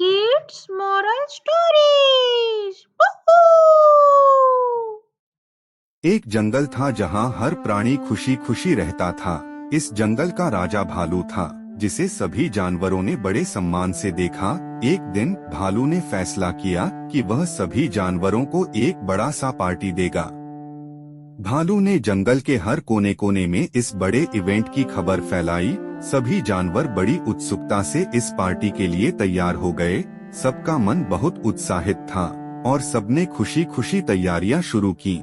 Kids Moral Stories! Woohoo! एक जंगल था जहाँ हर प्राणी खुशी खुशी रहता था। इस जंगल का राजा भालू था, जिसे सभी जानवरों ने बड़े सम्मान से देखा। एक दिन भालू ने फैसला किया कि वह सभी जानवरों को एक बड़ा सा पार्टी देगा। भालू ने जंगल के हर कोने कोने में इस बड़े इवेंट की खबर फैलाई। सभी जानवर बड़ी उत्सुकता से इस पार्टी के लिए तैयार हो गए। सबका मन बहुत उत्साहित था और सबने खुशी खुशी तैयारियां शुरू की।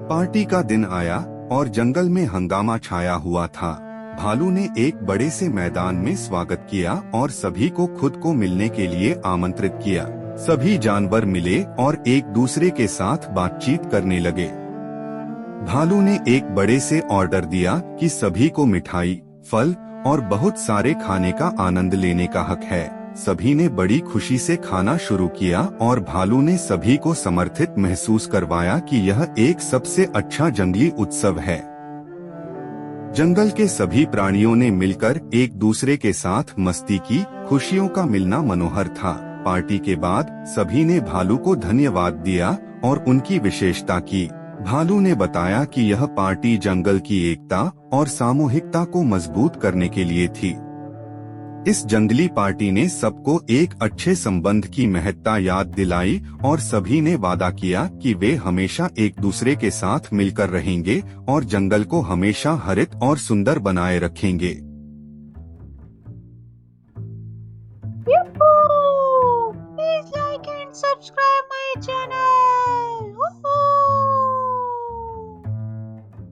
पार्टी का दिन आया और जंगल में हंगामा छाया हुआ था। भालू ने एक बड़े से मैदान में स्वागत किया और सभी को खुद को मिलने के लिए आमंत्रित किया। सभी जानवर मिले और एक दूसरे के साथ बातचीत करने लगे। भालू ने एक बड़े से ऑर्डर दिया कि सभी को मिठाई, फल और बहुत सारे खाने का आनंद लेने का हक है। सभी ने बड़ी खुशी से खाना शुरू किया और भालू ने सभी को समर्थित महसूस करवाया कि यह एक सबसे अच्छा जंगली उत्सव है। जंगल के सभी प्राणियों ने मिलकर एक दूसरे के साथ मस्ती की। खुशियों का मिलना मनोहर था। पार्टी के बाद सभी ने भालू को धन्यवाद दिया और उनकी विशेषता की। भालू ने बताया कि यह पार्टी जंगल की एकता और सामूहिकता को मजबूत करने के लिए थी। इस जंगली पार्टी ने सबको एक अच्छे संबंध की महत्ता याद दिलाई और सभी ने वादा किया कि वे हमेशा एक दूसरे के साथ मिलकर रहेंगे और जंगल को हमेशा हरित और सुंदर बनाए रखेंगे।